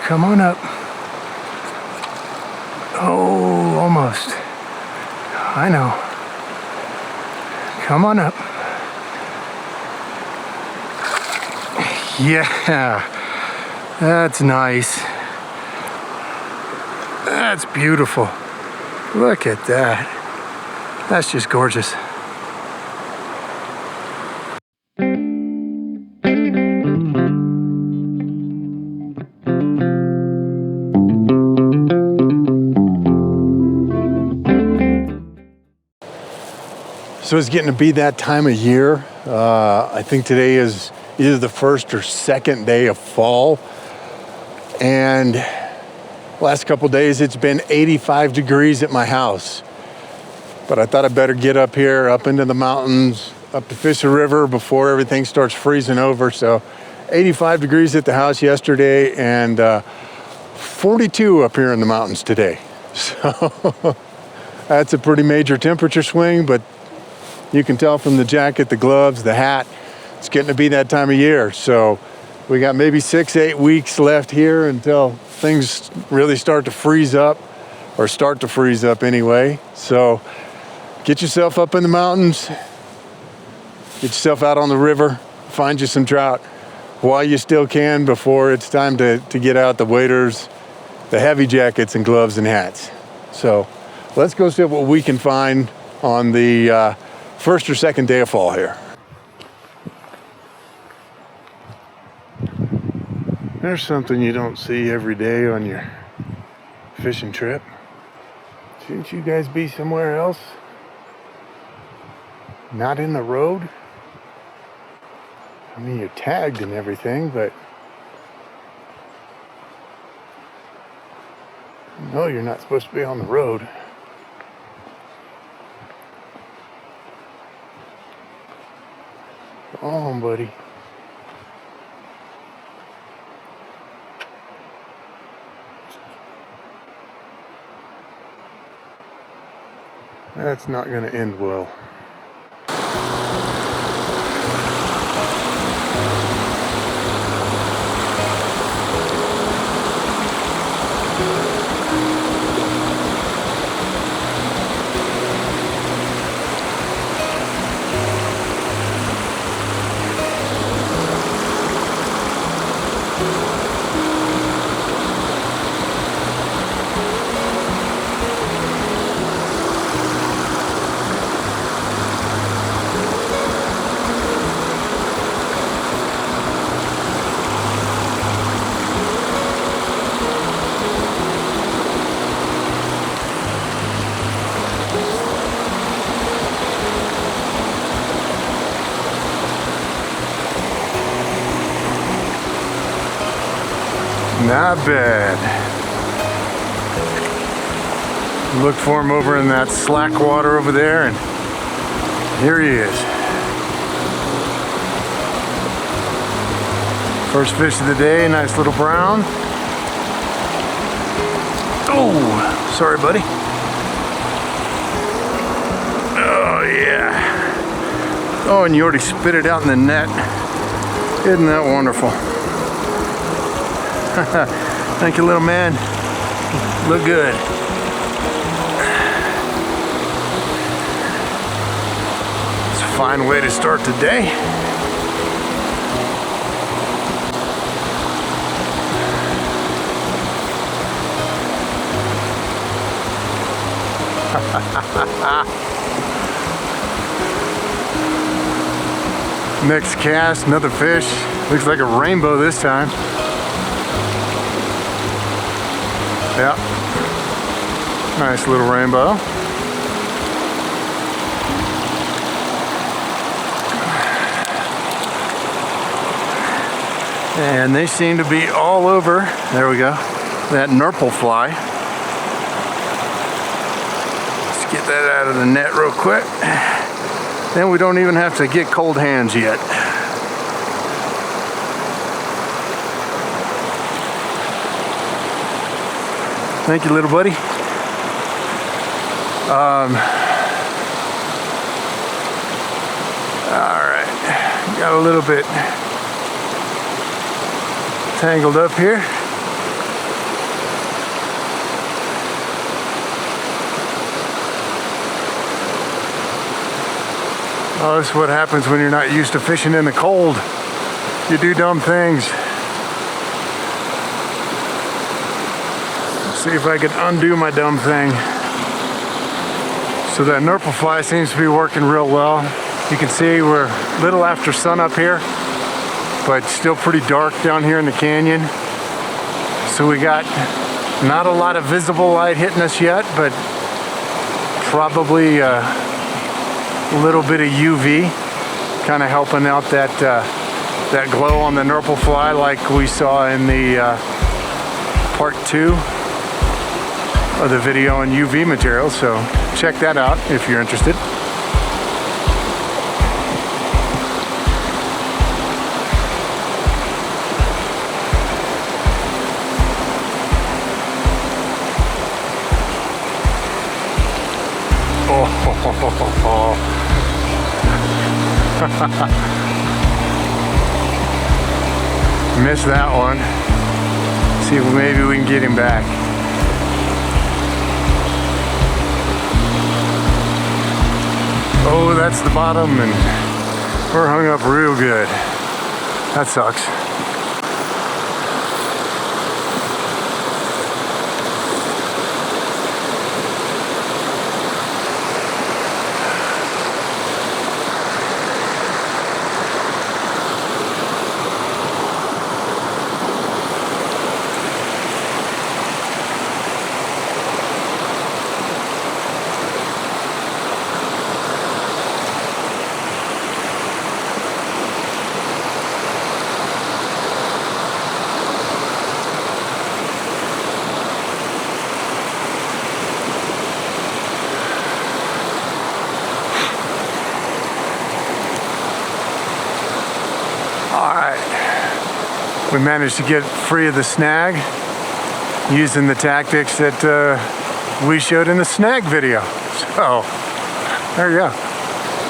Come on up. Oh, almost. I know. Come on up. Yeah, that's nice. That's beautiful. Look at that. That's just gorgeous. So it's getting to be that time of year. I think today is either the first or second day of fall. And last couple days it's been 85 degrees at my house. But I thought I'd better get up here, up into the mountains, up to Pecos River before everything starts freezing over. So 85 degrees at the house yesterday and 42 up here in the mountains today. So that's a pretty major temperature swing, but you can tell from the jacket, the gloves, the hat, it's getting to be that time of year. So we got maybe 6-8 weeks left here until things really start to freeze up, or start to freeze up anyway. So get yourself up in the mountains, get yourself out on the river, find you some trout while you still can before it's time to get out the waders, the heavy jackets and gloves and hats. So let's go see what we can find on the first or second day of fall here. There's something you don't see every day on your fishing trip. Shouldn't you guys be somewhere else? Not in the road? I mean, you're tagged and everything, but no, you're not supposed to be on the road. Come on, buddy. That's not going to end well. Not bad. Look for him over in that slack water over there, and here he is. First fish of the day, nice little brown. Oh, sorry, buddy. Oh, yeah. Oh, and you already spit it out in the net. Isn't that wonderful? Thank you, little man. Look good. It's a fine way to start the day. Next cast, another fish. Looks like a rainbow this time. Yeah, nice little rainbow. And they seem to be all over, there we go, that Nurple fly. Let's get that out of the net real quick. Then we don't even have to get cold hands yet. Thank you, little buddy. All right, got a little bit tangled up here. Oh, this is what happens when you're not used to fishing in the cold. You do dumb things. Let's see if I can undo my dumb thing. So that Nurple fly seems to be working real well. You can see we're a little after sun up here, but still pretty dark down here in the canyon. So we got not a lot of visible light hitting us yet, but probably a little bit of UV kind of helping out that that glow on the Nurple fly like we saw in the part 2 of the video on UV material. So check that out if you're interested. Missed that one. See if maybe we can get him back. Oh, that's the bottom, and we're hung up real good. That sucks. We managed to get free of the snag using the tactics that we showed in the snag video. So there you go.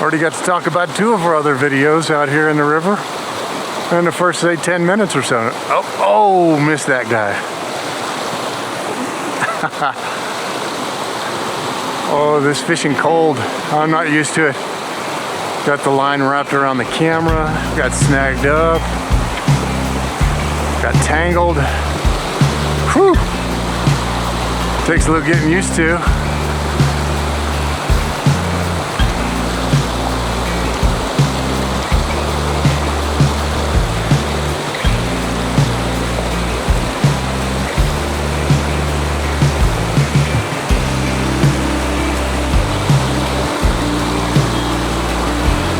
Already got to talk about 2 of our other videos out here in the river in the first, say, 10 minutes or so. Oh, missed that guy. Oh, this fishing cold. I'm not used to it. Got the line wrapped around the camera, got snagged up. Got tangled. Whew. Takes a little getting used to.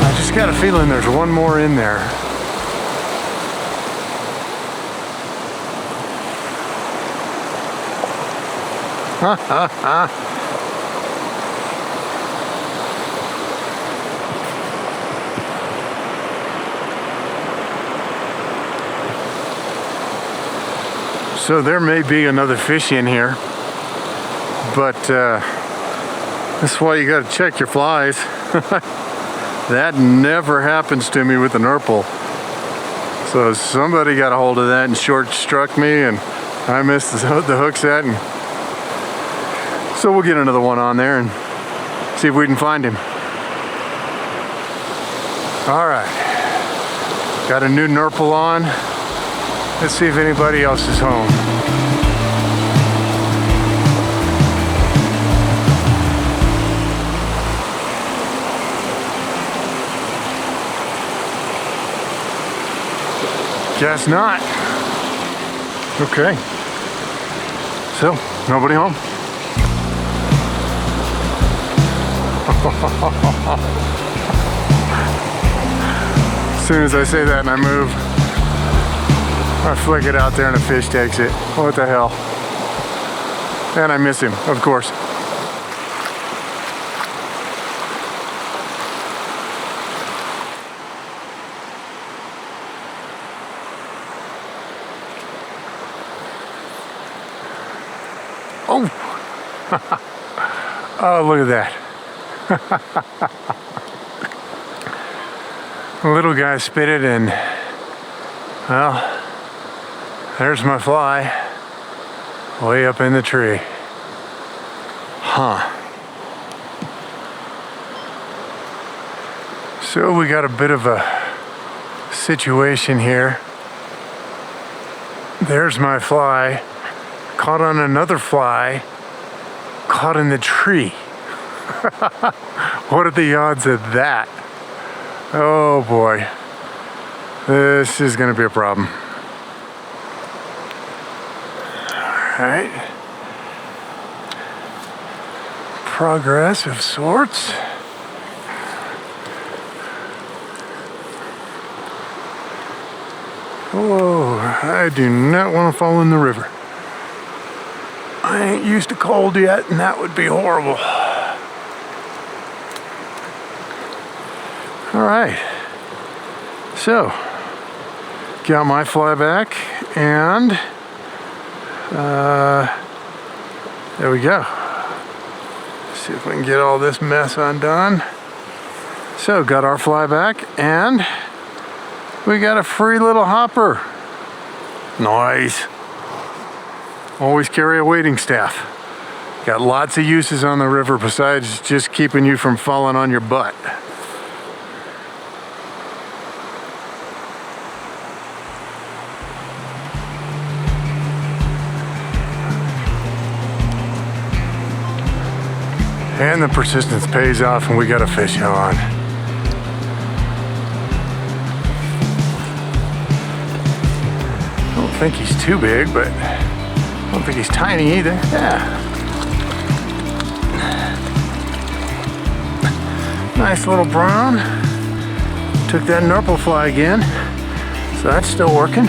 I just got a feeling there's one more in there. So there may be another fish in here, but that's why you got to check your flies. That never happens to me with the Nurple. So somebody got a hold of that and short struck me, and I missed the hook set, and so we'll get another one on there and see if we can find him. All right, got a new Nurple on. Let's see if anybody else is home. Guess not. Okay. So, nobody home. As soon as I say that and I move, I flick it out there and a fish takes it. What the hell? And I miss him, of course. Oh! Oh, look at that. The little guy spit it, and well, there's my fly way up in the tree. Huh. So we got a bit of a situation here. There's my fly, caught on another fly, caught in the tree. What are the odds of that? Oh boy, this is gonna be a problem. All right, progress of sorts. Whoa, I do not want to fall in the river. I ain't used to cold yet, and that would be horrible. All right, so got my fly back, and there we go. See if we can get all this mess undone. So got our fly back, and we got a free little hopper. Nice. Always carry a wading staff. Got lots of uses on the river besides just keeping you from falling on your butt. And the persistence pays off, and we got a fish on. I don't think he's too big, but I don't think he's tiny either. Yeah. Nice little brown. Took that Nurple fly again, so that's still working.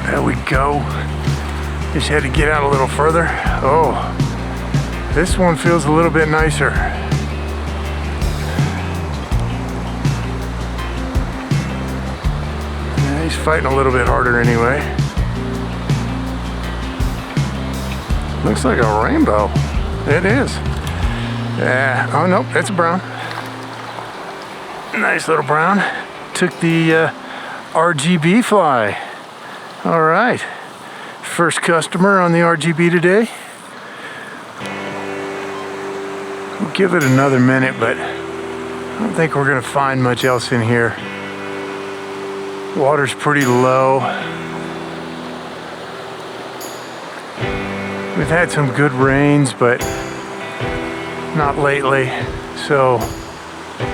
There we go. Just had to get out a little further. Oh, this one feels a little bit nicer. Yeah, he's fighting a little bit harder anyway. Looks like a rainbow. It is. Yeah. Oh nope, it's a brown. Nice little brown. Took the RGB fly. All right, first customer on the RGB today. We'll give it another minute, but I don't think we're gonna find much else in here. Water's pretty low. We've had some good rains, but not lately. So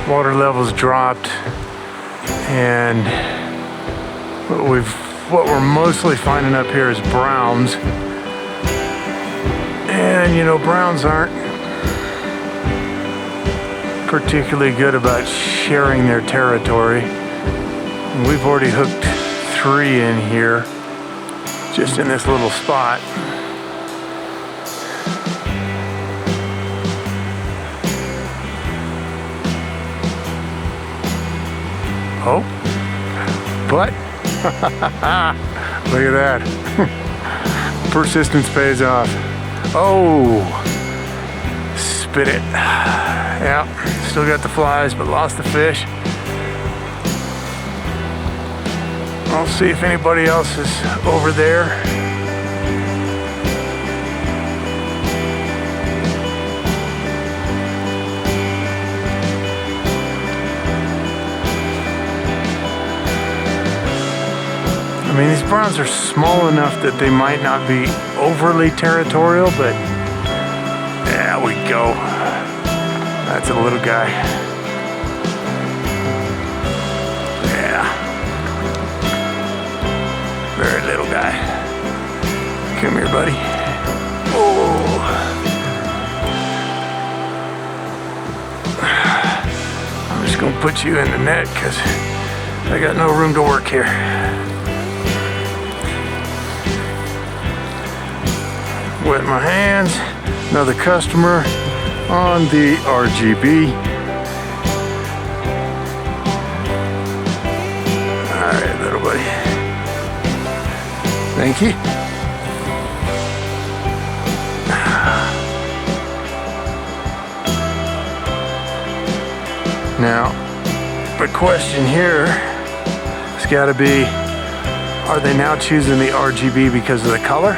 water levels dropped, and what we're mostly finding up here is browns. And you know, browns aren't particularly good about sharing their territory. And we've already hooked 3 in here, just in this little spot. Oh, but look at that. Persistence pays off. Oh, spit it. Yeah, still got the flies, but lost the fish. I'll see if anybody else is over there. I mean, these browns are small enough that they might not be overly territorial, but there we go. That's a little guy. Yeah. Very little guy. Come here, buddy. Oh. I'm just gonna put you in the net because I got no room to work here. Wet my hands. Another customer on the RGB. All right, little buddy. Thank you. Now, the question here has got to be, are they now choosing the RGB because of the color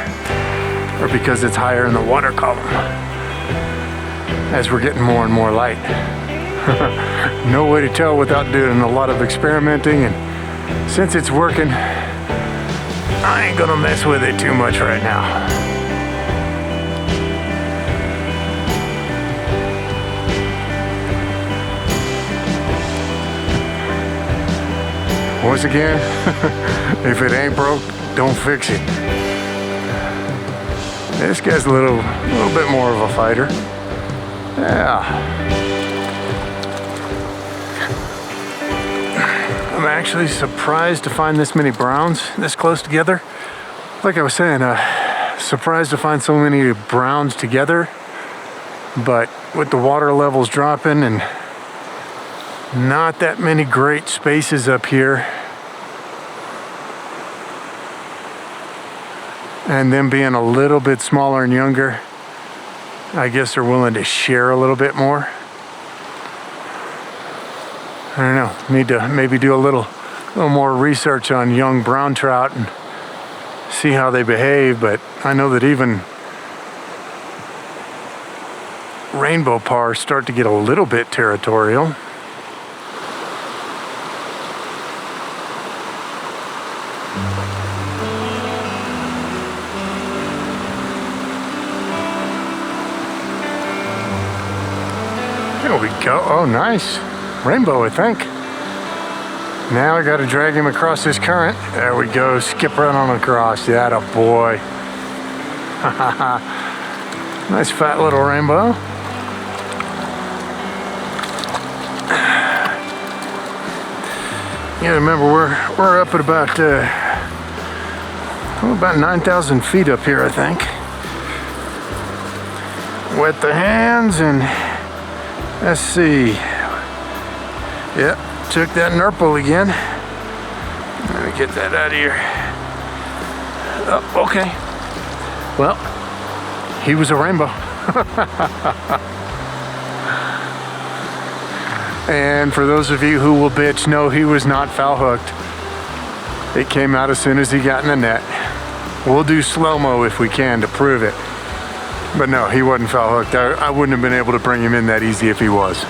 or because it's higher in the water column as we're getting more and more light? No way to tell without doing a lot of experimenting, and since it's working, I ain't gonna mess with it too much right now. Once again, if it ain't broke, don't fix it. This guy's a little bit more of a fighter. Yeah. I'm actually surprised to find this many browns this close together. Like I was saying, surprised to find so many browns together, but with the water levels dropping and not that many great spaces up here, and them being a little bit smaller and younger, I guess they're willing to share a little bit more. I don't know, need to maybe do a little more research on young brown trout and see how they behave, but I know that even rainbow pars start to get a little bit territorial. There we go. Oh, nice. Rainbow, I think. Now I got to drag him across this current. There we go. Skip right on across. That a boy. Nice fat little rainbow. Yeah, remember we're up at about 9,000 feet up here, I think. Wet the hands and let's see. Yep, took that Nurple again. Let me get that out of here. Oh, okay. Well, he was a rainbow. And for those of you who will bitch, no, he was not foul hooked. It came out as soon as he got in the net. We'll do slow-mo if we can to prove it. But no, he wasn't foul hooked. I wouldn't have been able to bring him in that easy if he was.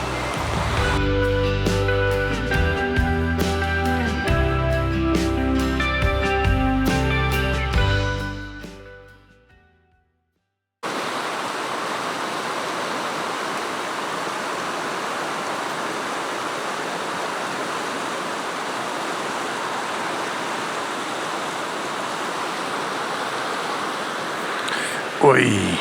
Oi.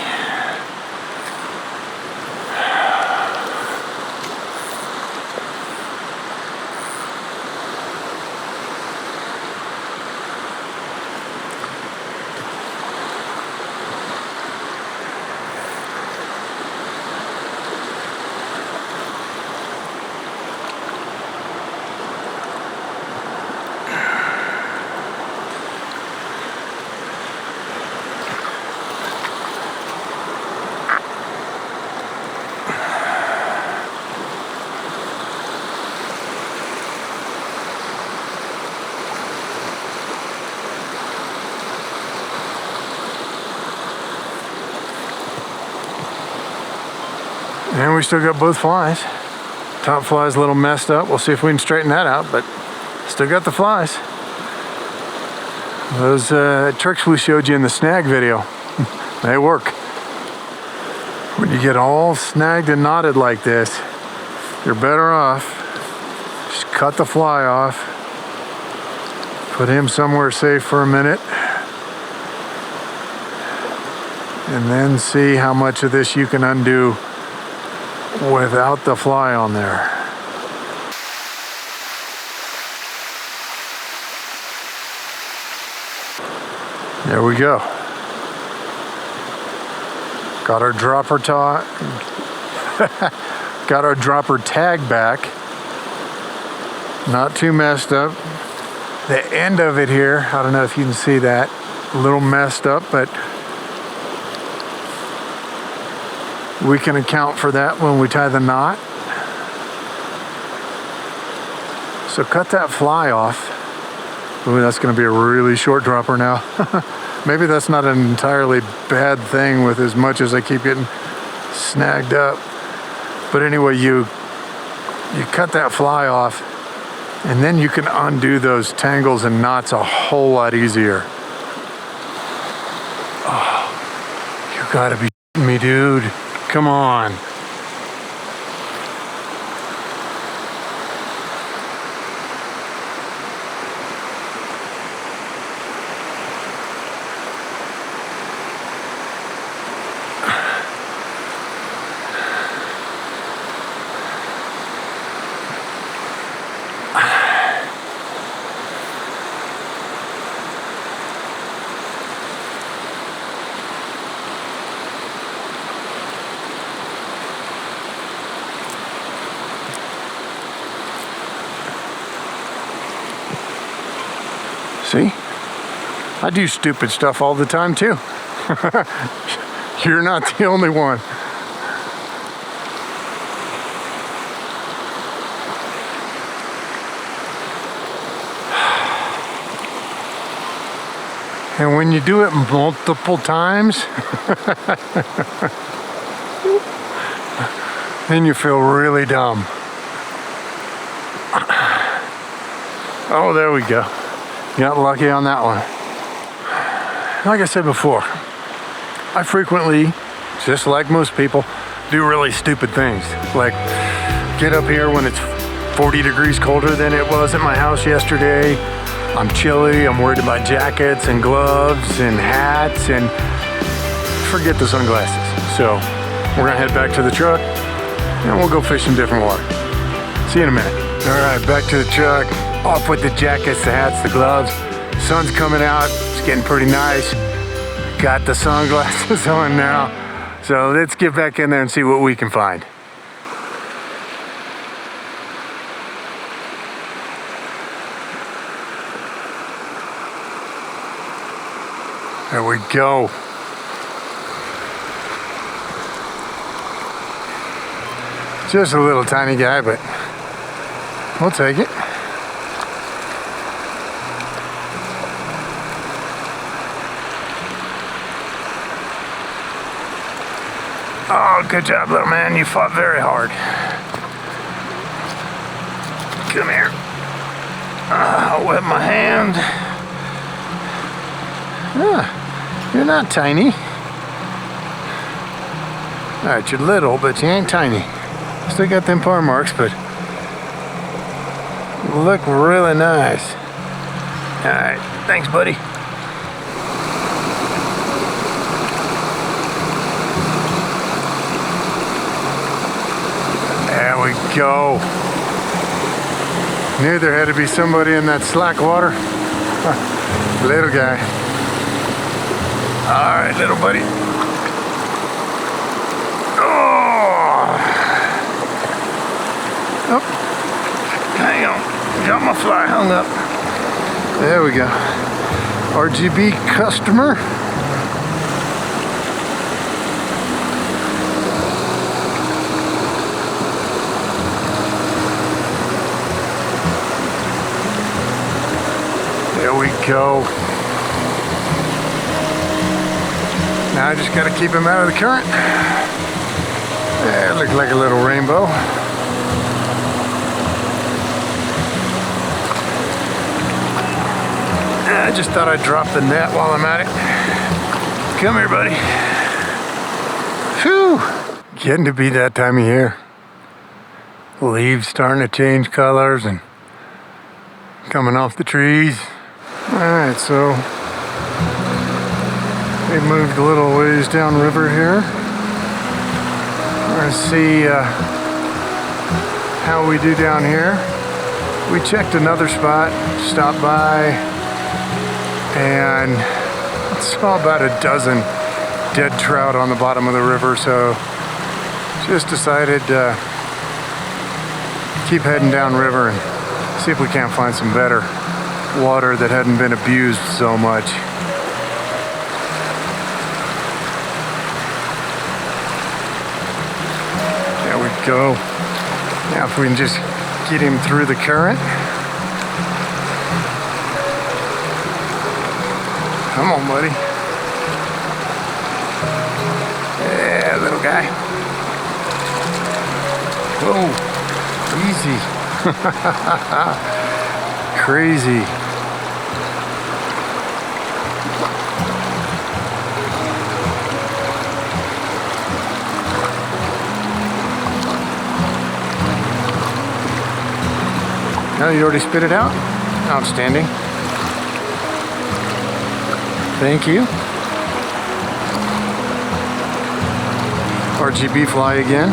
And we still got both flies. Top fly's a little messed up. We'll see if we can straighten that out, but still got the flies. Those tricks we showed you in the snag video, they work. When you get all snagged and knotted like this, you're better off just cut the fly off, put him somewhere safe for a minute, and then see how much of this you can undo without the fly on there. There we go. Got our dropper got our dropper tag back. Not too messed up. The end of it here, I don't know if you can see that, a little messed up, but we can account for that when we tie the knot. So cut that fly off Ooh, that's gonna be a really short dropper now. Maybe that's not an entirely bad thing with as much as I keep getting snagged up. But anyway, you cut that fly off, and then you can undo those tangles and knots a whole lot easier. Oh, you gotta be shitting me, dude. Come on. See? I do stupid stuff all the time too. You're not the only one. And when you do it multiple times, then you feel really dumb. Oh, there we go. Got lucky on that one. Like I said before, I frequently, just like most people, do really stupid things. Like get up here when it's 40 degrees colder than it was at my house yesterday. I'm chilly, I'm worried about jackets and gloves and hats, and forget the sunglasses. So we're gonna head back to the truck and we'll go fish in different water. See you in a minute. All right, back to the truck. Off with the jackets, the hats, the gloves. Sun's coming out, it's getting pretty nice. Got the sunglasses on now. So let's get back in there and see what we can find. There we go. Just a little tiny guy, but we'll take it. Oh, good job, little man. You fought very hard. Come here. I'll wet my hand. Ah, you're not tiny. All right, you're little, but you ain't tiny. Still got them paw marks, but look really nice. All right, thanks, buddy. There we go. Knew there had to be somebody in that slack water. Little guy. All right, little buddy. Oh, hang on. Got my fly hung up. There we go. RGB customer. There we go. Now I just got to keep him out of the current. Yeah, it looked like a little rainbow. I just thought I'd drop the net while I'm at it. Come here, buddy. Whew. Getting to be that time of year. Leaves starting to change colors and coming off the trees. Alright, so we moved a little ways downriver here. We're going to see how we do down here. We checked another spot, stopped by, and saw about a dozen dead trout on the bottom of the river, so just decided to keep heading downriver and see if we can't find some better water that hadn't been abused so much. There we go. Now if we can just get him through the current. Come on, buddy. Yeah, little guy. Whoa, easy. Crazy. Oh, you already spit it out? Outstanding. Thank you. RGB fly again.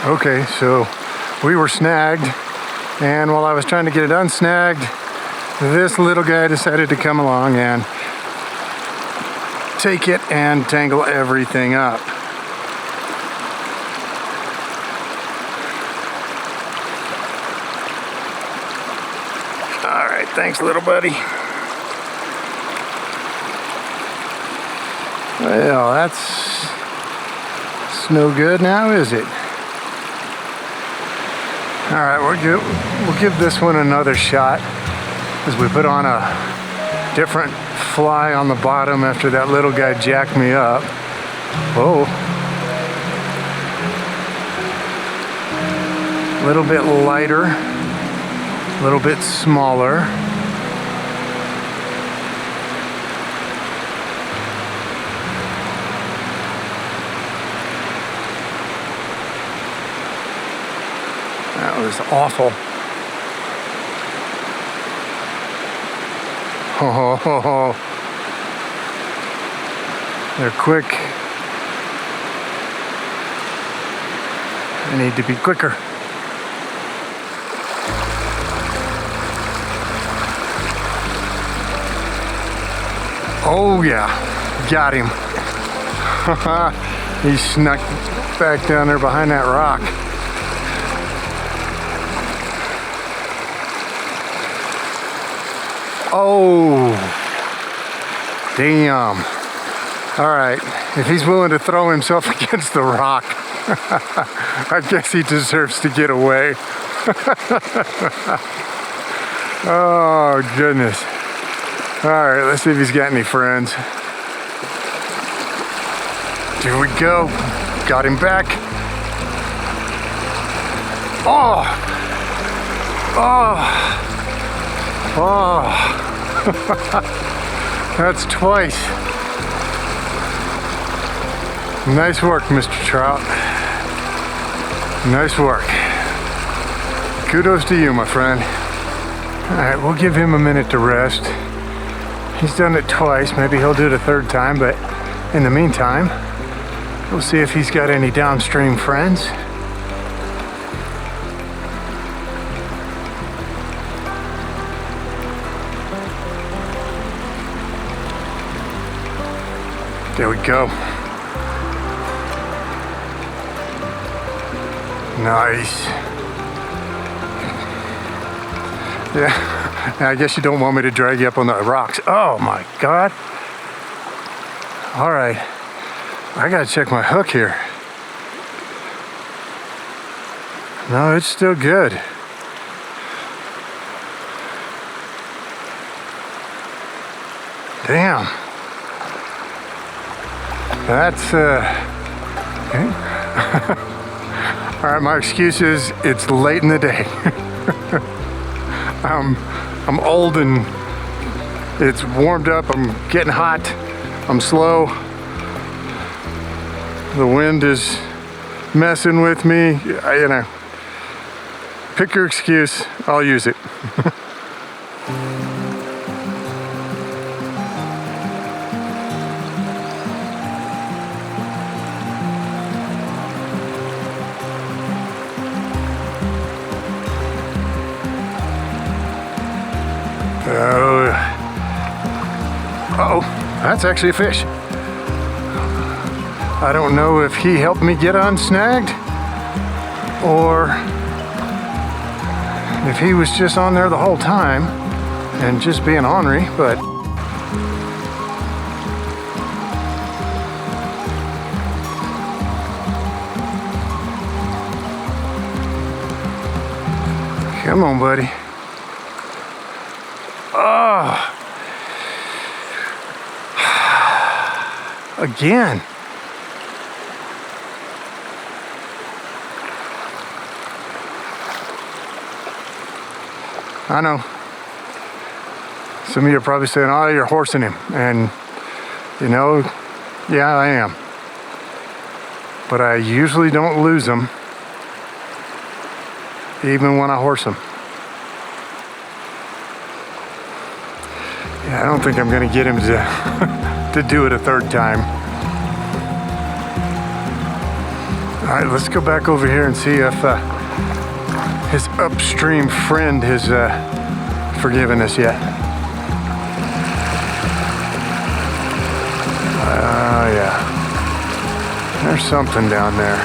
Okay, so we were snagged, and while I was trying to get it unsnagged, this little guy decided to come along and take it and tangle everything up. All right, thanks, little buddy. Well, that's no good now, is it? All right, we'll give this one another shot as we put on a different fly on the bottom after that little guy jacked me up. Whoa. A little bit lighter, a little bit smaller. That was awful. Oh, they're quick. I need to be quicker. Oh yeah, got him. He snuck back down there behind that rock. Oh, damn. All right, if he's willing to throw himself against the rock, I guess he deserves to get away. Oh, goodness. All right, let's see if he's got any friends. Here we go. Got him back. Oh, oh. Oh, that's twice. Nice work, Mr. Trout. Nice work. Kudos to you, my friend. All right, we'll give him a minute to rest. He's done it twice. Maybe he'll do it a third time, but in the meantime, we'll see if he's got any downstream friends. There we go. Nice. Yeah, I guess you don't want me to drag you up on the rocks. Oh my God. All right, I gotta check my hook here. No, it's still good. Damn. That's okay. All right, my excuse is it's late in the day. I'm old and it's warmed up. I'm getting hot. I'm slow. The wind is messing with me. You know, pick your excuse. I'll use it. Uh-oh, that's actually a fish. I don't know if he helped me get unsnagged or if he was just on there the whole time and just being ornery, but come on, buddy. Oh. Again. I know. Some of you are probably saying, oh, you're horsing him. And, you know, yeah, I am. But I usually don't lose them, even when I horse them. Yeah, I don't think I'm going to get him to do it a third time. All right, let's go back over here and see if his upstream friend has forgiven us yet. Oh, yeah. There's something down there.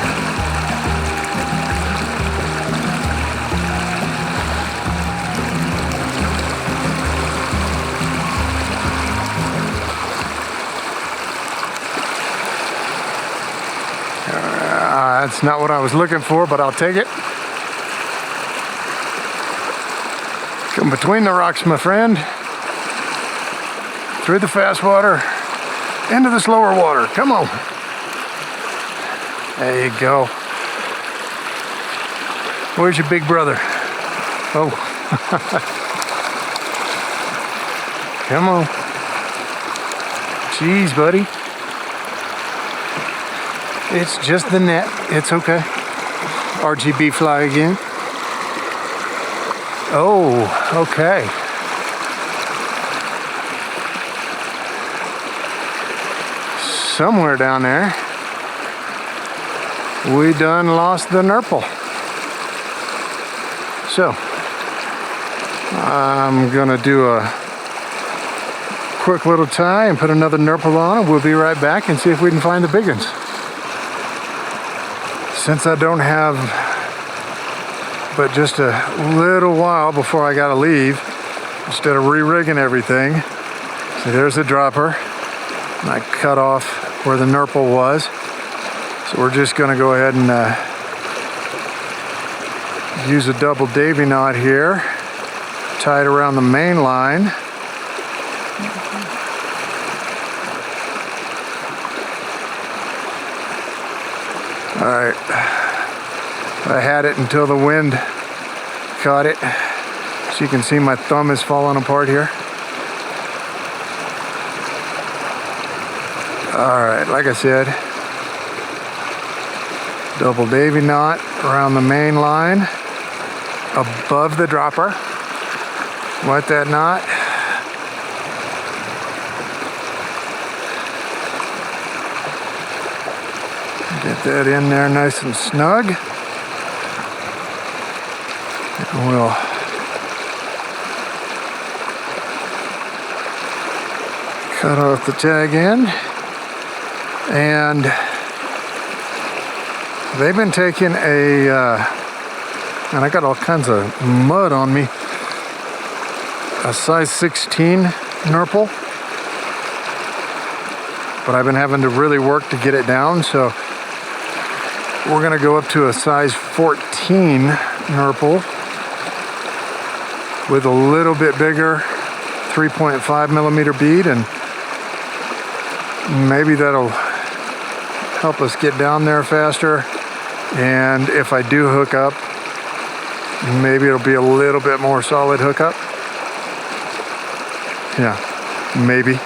That's not what I was looking for, but I'll take it. Come between the rocks, my friend. Through the fast water, into the slower water. Come on. There you go. Where's your big brother? Oh. Come on. Jeez, buddy. It's just the net. It's okay. RGB fly again. Oh, okay. Somewhere down there, we done lost the Nurple. So, I'm gonna do a quick little tie and put another Nurple on, and we'll be right back and see if we can find the big ones. Since I don't have but just a little while before I gotta leave, instead of re-rigging everything, see, there's the dropper, and I cut off where the Nurple was. So we're just gonna go ahead and use a double Davy knot here, tie it around the main line. All right, I had it until the wind caught it. So you can see my thumb is falling apart here. All right, like I said, double Davy knot around the main line, above the dropper. Wet that knot. Get that in there nice and snug. And we'll cut off the tag end. And they've been taking and I got all kinds of mud on me, a size 16 Nurple. But I've been having to really work to get it down, so we're gonna go up to a size 14 Nurple with a little bit bigger 3.5 millimeter bead, and maybe that'll help us get down there faster. And if I do hook up, maybe it'll be a little bit more solid hookup. Yeah, maybe.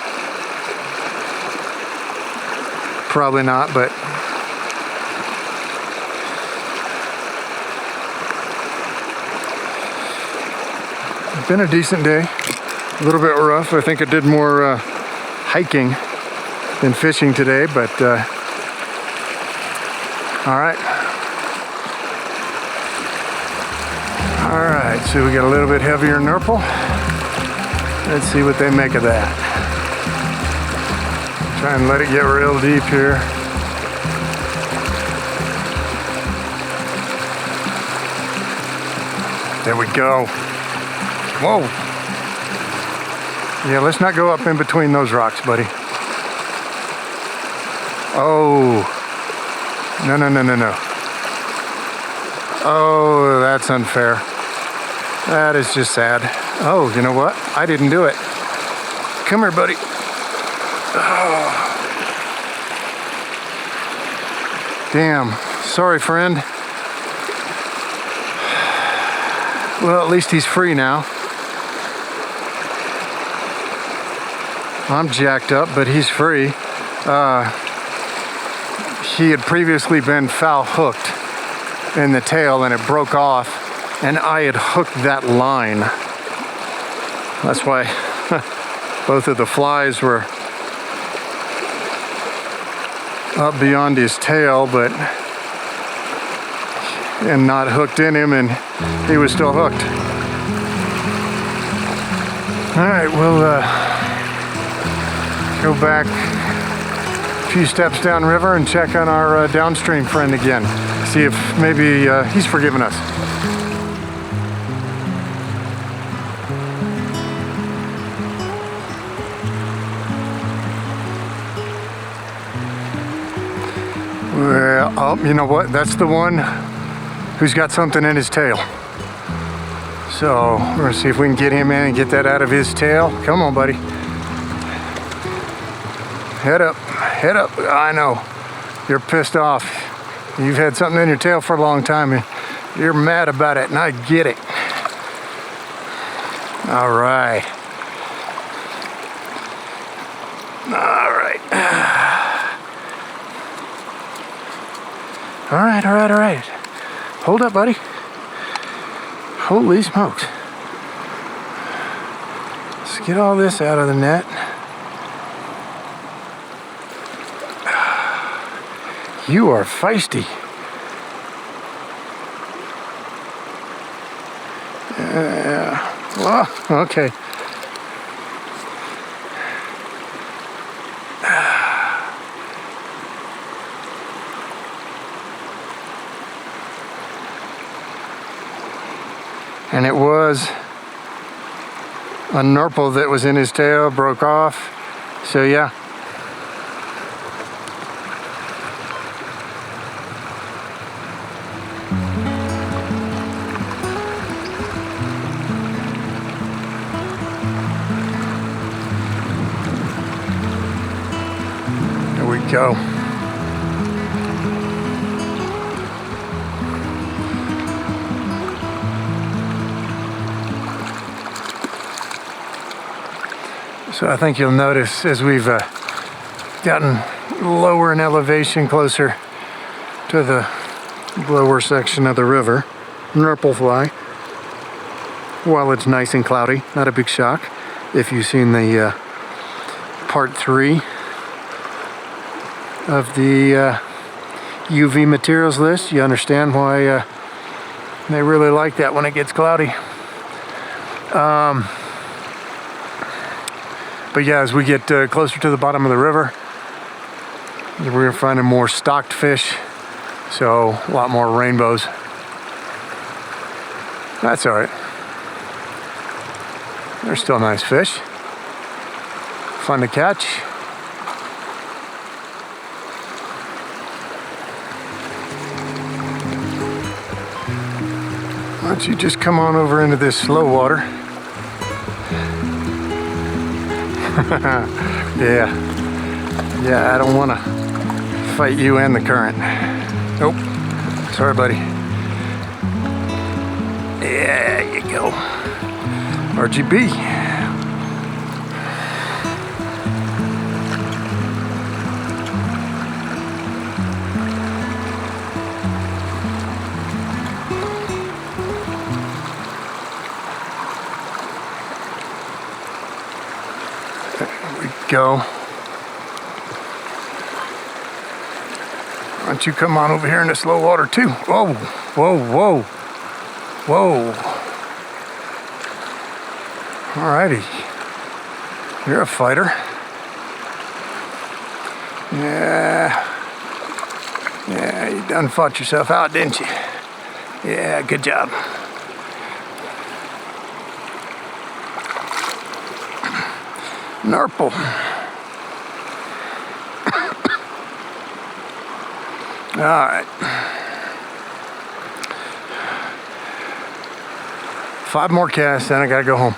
Probably not, but it's been a decent day. A little bit rough. I think I did more hiking than fishing today, but all right. All right, so we got a little bit heavier Nurple. Let's see what they make of that. Try and let it get real deep here. There we go. Whoa. Yeah, let's not go up in between those rocks, buddy. Oh. No, no, no, no, no. Oh, that's unfair. That is just sad. Oh, you know what? I didn't do it. Come here, buddy. Oh. Damn. Sorry, friend. Well, at least he's free now. I'm jacked up, but he's free. He had previously been foul hooked in the tail and it broke off, and I had hooked that line. That's why both of the flies were up beyond his tail, but and not hooked in him, and he was still hooked. All right, we'll go back a few steps downriver and check on our downstream friend again. See if maybe he's forgiven us. Well, oh, you know what? That's the one who's got something in his tail. So we're gonna see if we can get him in and get that out of his tail. Come on, buddy. Head up, head up. I know, you're pissed off. You've had something in your tail for a long time and you're mad about it, and I get it. All right. All right. All right, all right, all right. Hold up, buddy. Holy smokes. Let's get all this out of the net. You are feisty. Well, okay. And it was a Nurple that was in his tail, broke off. So yeah. There we go. So I think you'll notice as we've gotten lower in elevation, closer to the lower section of the river, Nurple fly, while it's nice and cloudy, not a big shock. If you've seen the part 3 of the UV materials list, you understand why they really like that when it gets cloudy. But yeah, as we get closer to the bottom of the river, we're finding more stocked fish, so a lot more rainbows. That's all right. They're still nice fish. Fun to catch. Why don't you just come on over into this slow water? Yeah, I don't want to fight you and the current. Nope. Sorry, buddy. There you go. RGB. Go. Why don't you come on over here in the slow water too? Whoa, whoa, whoa, whoa. Alrighty. You're a fighter. Yeah, you done fought yourself out, didn't you? Yeah, good job. Nurple. All right. 5 more casts, then I gotta go home.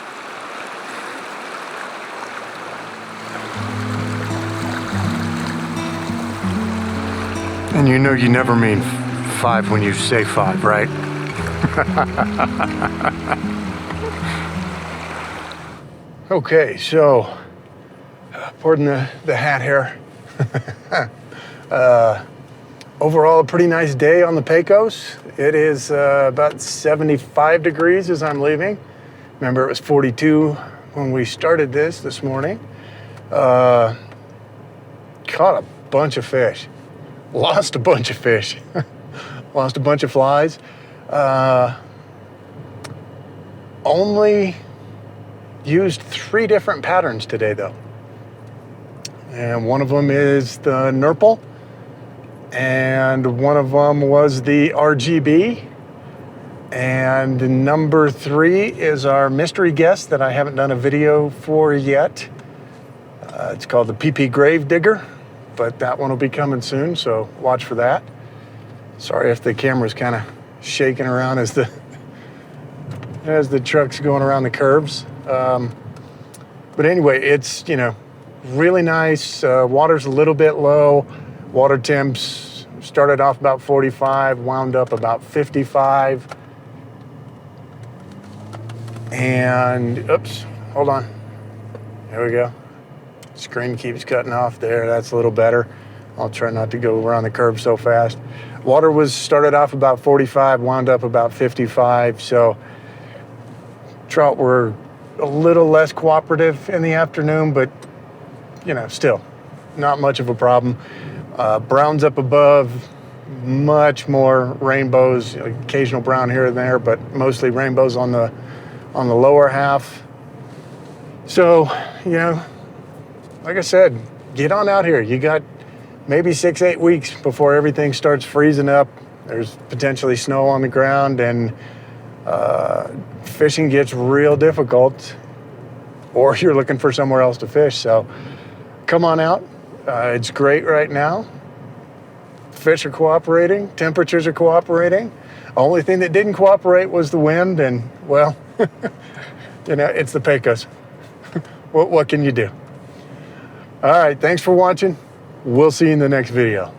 And you know you never mean 5 when you say 5, right? Okay, so, pardon the hat here. Overall, a pretty nice day on the Pecos. It is about 75 degrees as I'm leaving. Remember, it was 42 when we started this morning. Caught a bunch of fish. Lost a bunch of fish. Lost a bunch of flies. Only used 3 different patterns today, though. And one of them is the Nurple. And one of them was the RGB. And number 3 is our mystery guest that I haven't done a video for yet. It's called the PP Grave Digger, but that one will be coming soon, so watch for that. Sorry if the camera's kind of shaking around as the truck's going around the curves. But anyway, it's, you know, really nice. Water's a little bit low. Water temps started off about 45, wound up about 55. And, oops, hold on. There we go. Screen keeps cutting off there. That's a little better. I'll try not to go around the curve so fast. Water was started off about 45, wound up about 55. So trout were a little less cooperative in the afternoon, but, you know, still not much of a problem. Browns up above, much more rainbows, occasional brown here and there, but mostly rainbows on the lower half. So, you know, like I said, get on out here. You got maybe 6-8 weeks before everything starts freezing up. There's potentially snow on the ground, and fishing gets real difficult, or you're looking for somewhere else to fish. So come on out. It's great right now. Fish are cooperating. Temperatures are cooperating. Only thing that didn't cooperate was the wind, and, well, you know, it's the Pecos. What can you do? All right, thanks for watching. We'll see you in the next video.